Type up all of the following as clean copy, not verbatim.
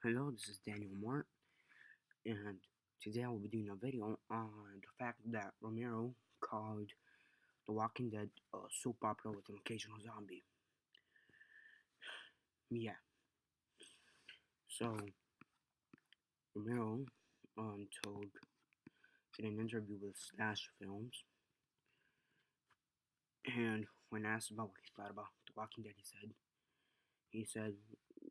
Hello, this is Daniel Mart, and today I will be doing a video on the fact that Romero called The Walking Dead a soap opera with an occasional zombie. Yeah, so Romero told in an interview with Slash Films, and when asked about what he thought about The Walking Dead, he said,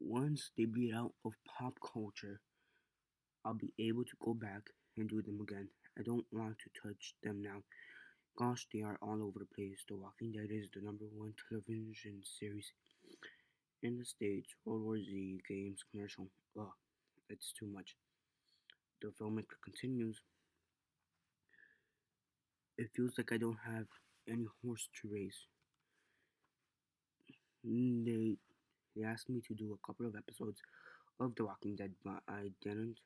once they bleed out of pop culture, I'll be able to go back and do them again. I don't want to touch them now. Gosh, they are all over the place. The Walking Dead is the #1 television series in the States. World War Z games commercial. Ugh, it's too much. The filmmaker continues. It feels like I don't have any horse to race. They asked me to do a couple of episodes of The Walking Dead, but I didn't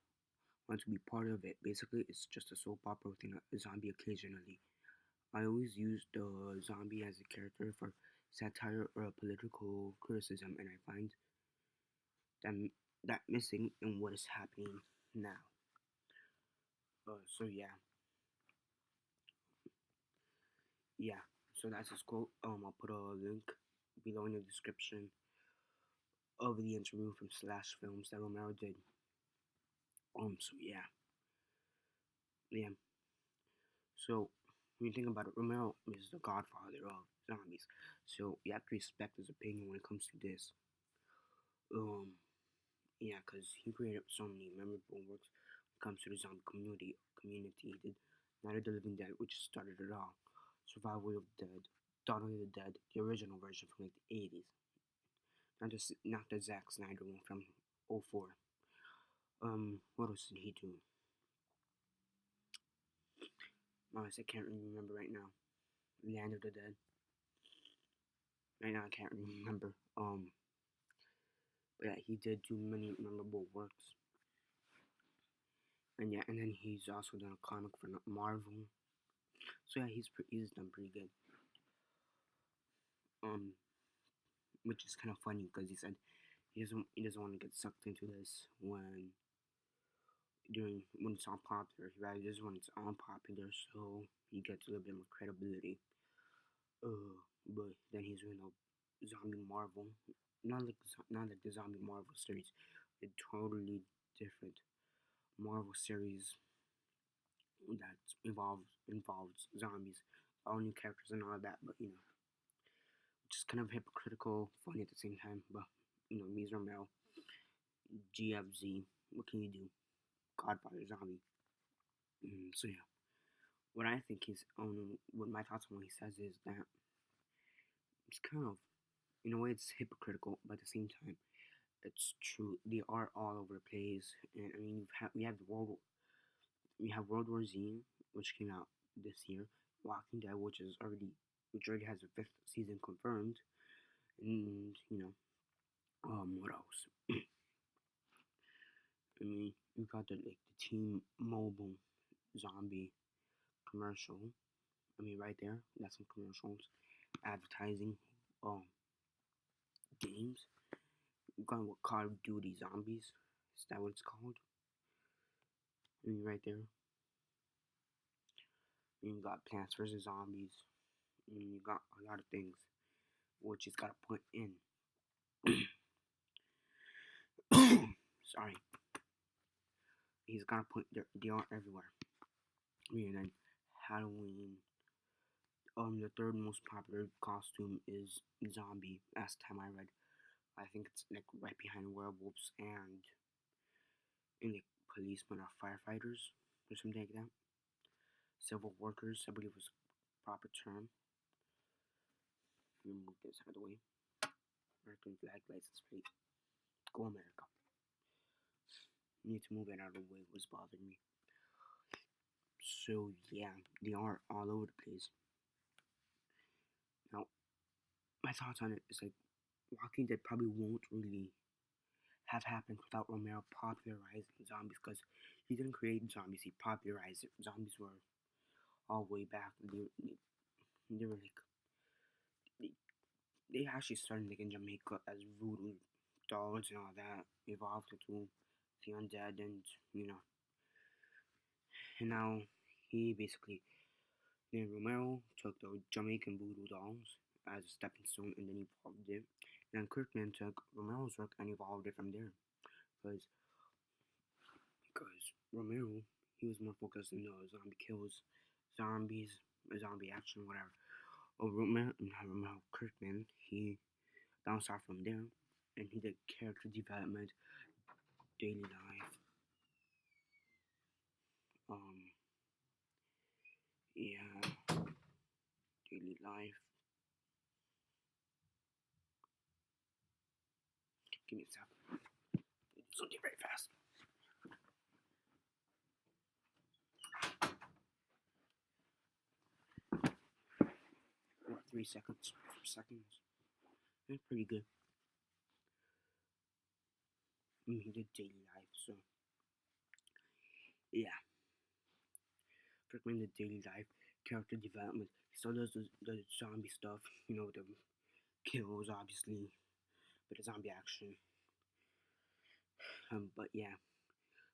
want to be part of it. Basically, it's just a soap opera with a zombie occasionally. I always use the zombie as a character for satire or political criticism, and I find that missing in what is happening now. So yeah. So that's his quote. I'll put a link below in the description of the interview from Slash Films that Romero did. So yeah. So when you think about it, Romero is the godfather of zombies. So you have to respect his opinion when it comes to this. Yeah, because he created so many memorable works when it comes to the zombie community. He did Night of the Living Dead, which started it all. Survival of the Dead, Dawn of the Dead, the original version from like the 80s. Not the Zack Snyder one from '04. What else did he do? I can't remember right now. Land of the Dead. Right now I can't remember. But yeah, he did do many memorable works. And then he's also done a comic for Marvel. So yeah, he's done pretty good. Which is kind of funny because he said he doesn't want to get sucked into this when it's unpopular. He rather does when it's unpopular, so he gets a little bit more credibility. But then he's doing a zombie Marvel, not like the zombie Marvel series, a totally different Marvel series that involves zombies, all new characters and all that. But which is kind of hypocritical, funny at the same time. But Mies Romero, GFZ, what can you do? Godfather zombie. So yeah, what I think what my thoughts on what he says is that it's kind of, in a way, it's hypocritical, but at the same time, it's true. They are all over the place, and I mean, we have World War Z, which came out this year. Walking Dead, which already has a fifth season confirmed, and what else? I mean, you got the T-Mobile zombie commercial. I mean, right there, that's some commercials, advertising, um, games. You got what Call of Duty Zombies. Is that what it's called? I mean, right there. You got Plants vs Zombies. You got a lot of things, which he's got to put in. Sorry, he's got to put. They are everywhere. And then Halloween. The third most popular costume is zombie. Last time I read, I think it's like right behind werewolves and like policemen or firefighters or something like that. Civil workers, I believe was the proper term. Let me move this out of the way. American flag license plate. Go America. Need to move it out of the way. It was bothering me. So yeah, they are all over the place. Now, my thoughts on it is like Walking Dead probably won't really have happened without Romero popularizing zombies, because he didn't create zombies, he popularized it. Zombies were all way back. They were like they actually started like in Jamaica as voodoo dolls and all that, evolved into the undead, and you know, and now he basically then Romero took the Jamaican voodoo dolls as a stepping stone, and then he evolved it. Then Kirkman took Romero's work and evolved it from there, because Romero, he was more focused on the zombie kills, zombies, zombie action, whatever. Romero Kirkman, he bounced off from there, and he did character development, daily life, um, yeah, daily life. Give me a sec. Do something very fast. 3 seconds, 4 seconds. That's pretty good. I mean, he did daily life, so yeah. Kirkman did daily life, character development. He still does the zombie stuff, you know, the kills, obviously, but the zombie action. But yeah,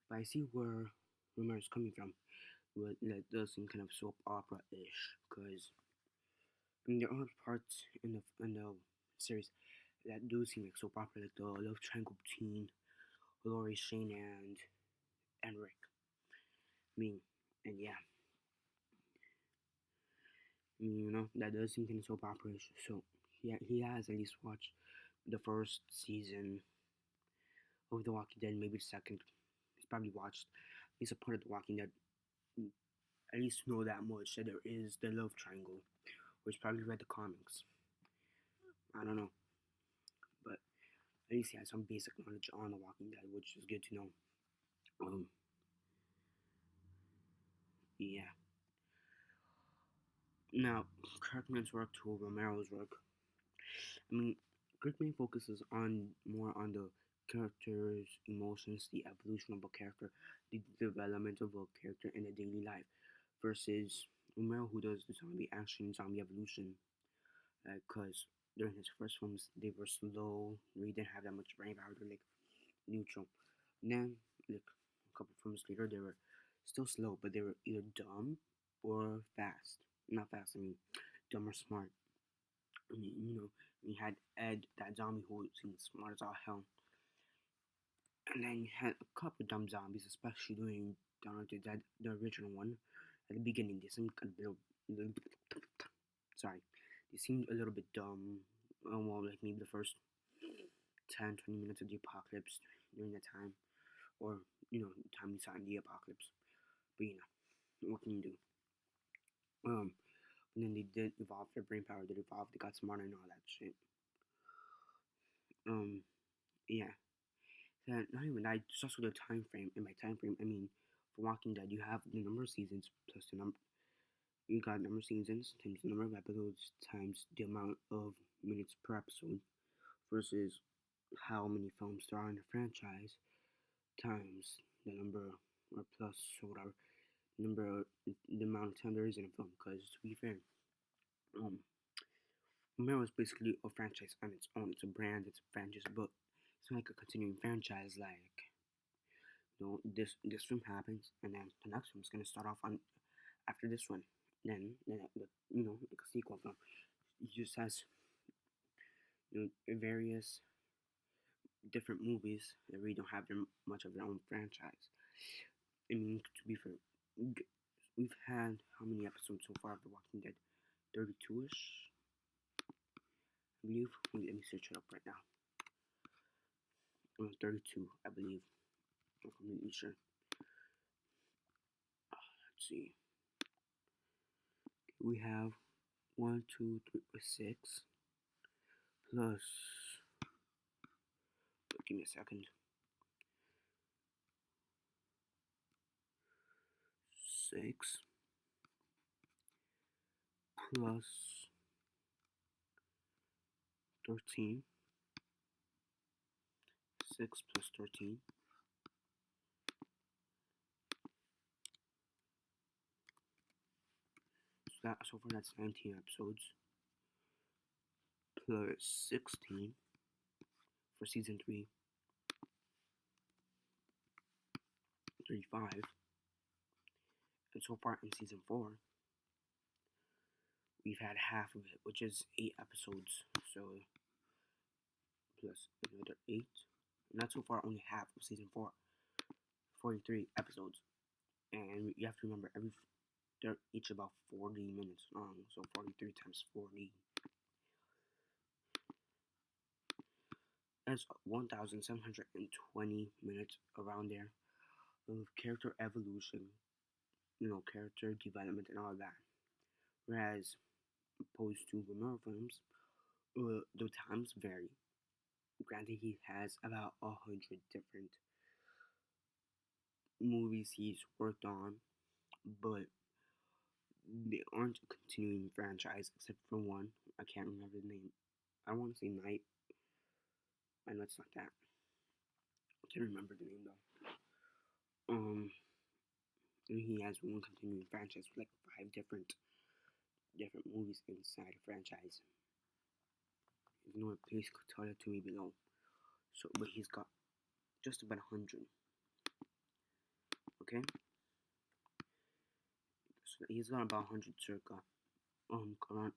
but I see where Romero's coming from. But that does seem kind of soap opera-ish, because I mean, there are parts in the series that do seem like soap opera, like the love triangle between Laurie, Shane, and Rick. I mean, and yeah, I mean, you know, that does seem kind of soap opera-ish. So he has at least watched the first season of The Walking Dead, maybe the second. He's probably watched at least a part of The Walking Dead. At least know that much that there is the love triangle, which probably read the comics. I don't know, but at least he has some basic knowledge on The Walking Dead, which is good to know. Um, yeah. Now, Kirkman's work to Romero's work. I mean, Kirkman focuses on more on the character's emotions, the evolution of a character, the development of a character in a daily life, versus Romero, who does the zombie action, zombie evolution. Because during his first films, they were slow, they didn't have that much brain power, they're like neutral. And then, like a couple films later, they were still slow, but they were either dumb or fast. Not fast, I mean dumb or smart. I mean, you know, you had Ed, that zombie who seemed smart as all hell. And then you had a couple dumb zombies, especially during Dawn of the Dead, the original one. At the beginning, they seemed a little sorry, they seemed a little bit dumb. Well, like maybe the first 10, 20 minutes of the apocalypse during that time, or you know, the time we saw in the apocalypse. But you know, what can you do? Um, and then they did evolve their brain power. They evolved. They got smarter and all that shit. Um, yeah. Then not even that. Just also the time frame. In my time frame, I mean, for Walking Dead, you have the number of seasons plus the number. You got number of seasons times the number of episodes times the amount of minutes per episode versus how many films there are in the franchise times the number or plus or whatever number the amount of time there is in a film. Because to be fair, um, Romero is basically a franchise on its own. It's a brand. It's a franchise, but it's not like a continuing franchise. Like you know, this film happens, and then the next film is gonna start off on after this one. Then you know, like a sequel film. It just has you know various different movies that really don't have much of their own franchise. I mean, to be fair, we've had how many episodes so far of The Walking Dead? 32-ish, I believe. Wait, let me search it up right now. 32, I believe. I'm completely sure. Let's see. We have 1, 2, 3, 6 plus. Give me a second. 6 plus 13. 6 plus 13. So far that's 19 episodes. Plus 16 for season 3. 35, and so far in season 4, we've had half of it, which is 8 episodes. So plus another 8, not so far, only half of season 4, 43 episodes. And you have to remember, they're each about 40 minutes long, so 43 times 40. That's 1,720 minutes around there of character evolution, character development and all that. Whereas, opposed to Romero films, the times vary. Granted, he has about 100 different movies he's worked on, but they aren't a continuing franchise except for one. I can't remember the name. I want to say Night. I know it's not that. I can't remember the name though. And he has one continuing franchise with like 5 different movies inside a franchise. If you know it, please tell it to me below. So, but he's got just about 100. Okay, so he's got about 100 circa.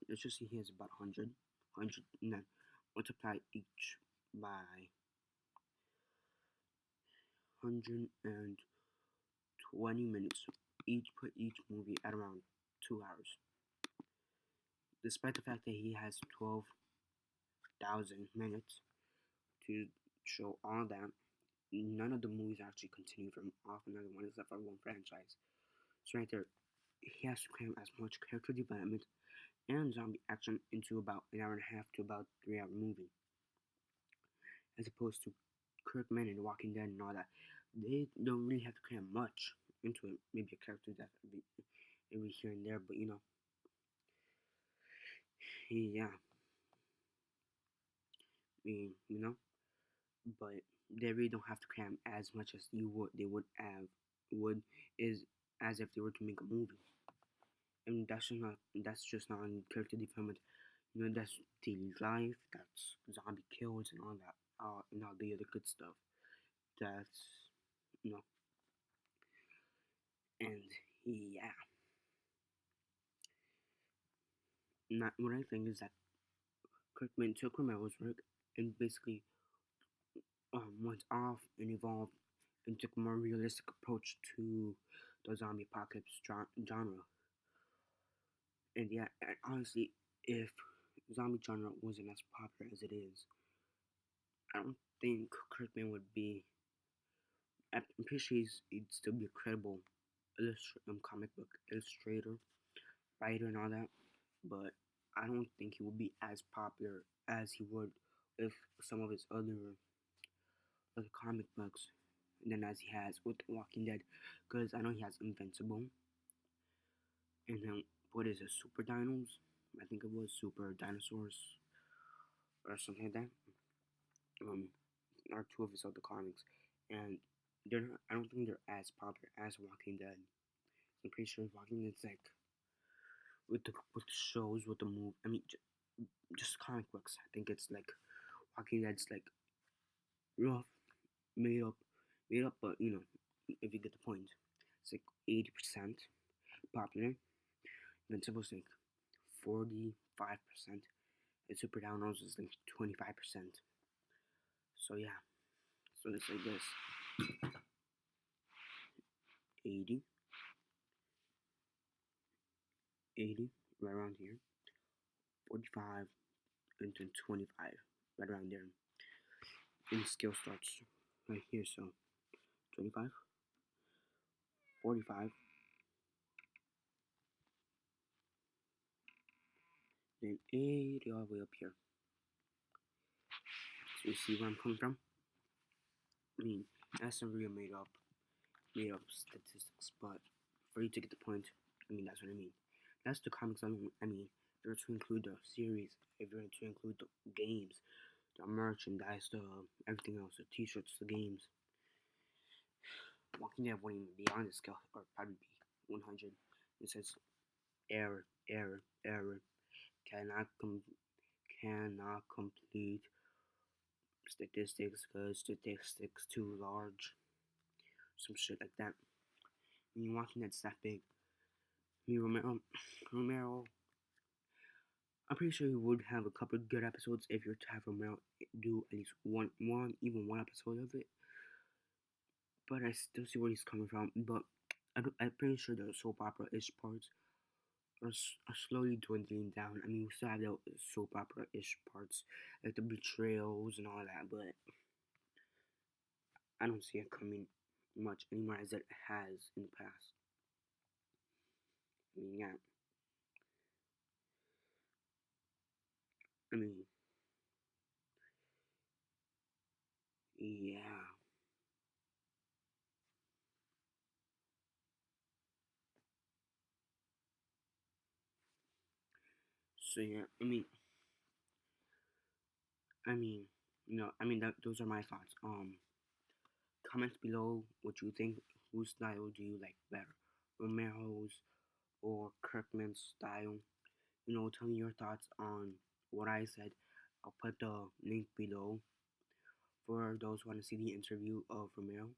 Let's just say he has about 100, and then multiply each by 120 minutes. Put each movie at around 2 hours. Despite the fact that he has 12,000 minutes to show all that, none of the movies actually continue from off another one except for one franchise. So right there, he has to cram as much character development and zombie action into about an hour and a half to about 3 hour movie. As opposed to Kirkman and Walking Dead and all that. They don't really have to cram much into it. Maybe a character death every here and there, but yeah. But they really don't have to cram as much as they would is as if they were to make a movie. And that's just not on character development. That's daily life, that's zombie kills and all that, and all the other good stuff. That's you know, and yeah. Not what I think is that Kirkman took Romero's work and basically went off and evolved and took a more realistic approach to the zombie apocalypse genre. And yeah, and honestly, if zombie genre wasn't as popular as it is, I don't think Kirkman would be. I'm pretty sure he'd still be a credible comic book illustrator, writer, and all that. But I don't think he would be as popular as he would if some of his other comic books than as he has with Walking Dead. Because I know he has Invincible, and then what is it, Super Dinos? I think it was Super Dinosaurs or something like that. Are two of his other comics, and they're not, I don't think they're as popular as Walking Dead. I'm pretty sure Walking Dead's like with the shows, with the movie. I mean, just comic books. I think it's like Walking Dead's like rough, made up, but if you get the point, it's like 80% popular. Invincible's like 45%, and Super Downloads is like 25%. So yeah, so it's like this: 80, 80, right around here, 45, and then 25, right around there. And scale starts right here, so 25, 45, then 80 all the way up here. So you see where I'm coming from? I mean, that's some real made up statistics, but for you to get the point, I mean, that's what I mean. That's the comics I mean. If you're to include the series, if you're to include the games, the merchandise, the everything else, the t-shirts, the games, Walking Dead wouldn't even be on this scale, or probably be 100. It says error, error, error. Cannot complete statistics because statistics too large. some shit like that. I mean, Walking Dead's that big. I mean, Romero. I'm pretty sure he would have a couple good episodes if you're to have Romero do at least even one episode of it. But I still see where he's coming from. But I'm pretty sure the soap opera-ish parts are slowly dwindling down. I mean, we still have the soap opera-ish parts, like the betrayals and all that, but I don't see it coming much anymore as it has in the past. I mean, yeah. I mean, yeah. So yeah, I mean, those are my thoughts. Comment below what you think. Whose style do you like better, Romero's or Kirkman's style? Tell me your thoughts on what I said. I'll put the link below for those who want to see the interview of Romero.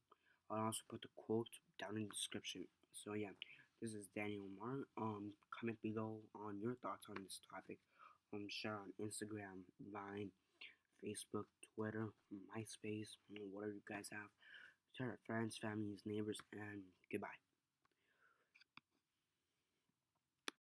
I'll also put the quote down in the description. So yeah, this is Daniel Mar. Comment below on your thoughts on this topic. Share on Instagram, Vine, Facebook, Twitter, MySpace, whatever you guys have. Share with friends, families, neighbors, and goodbye.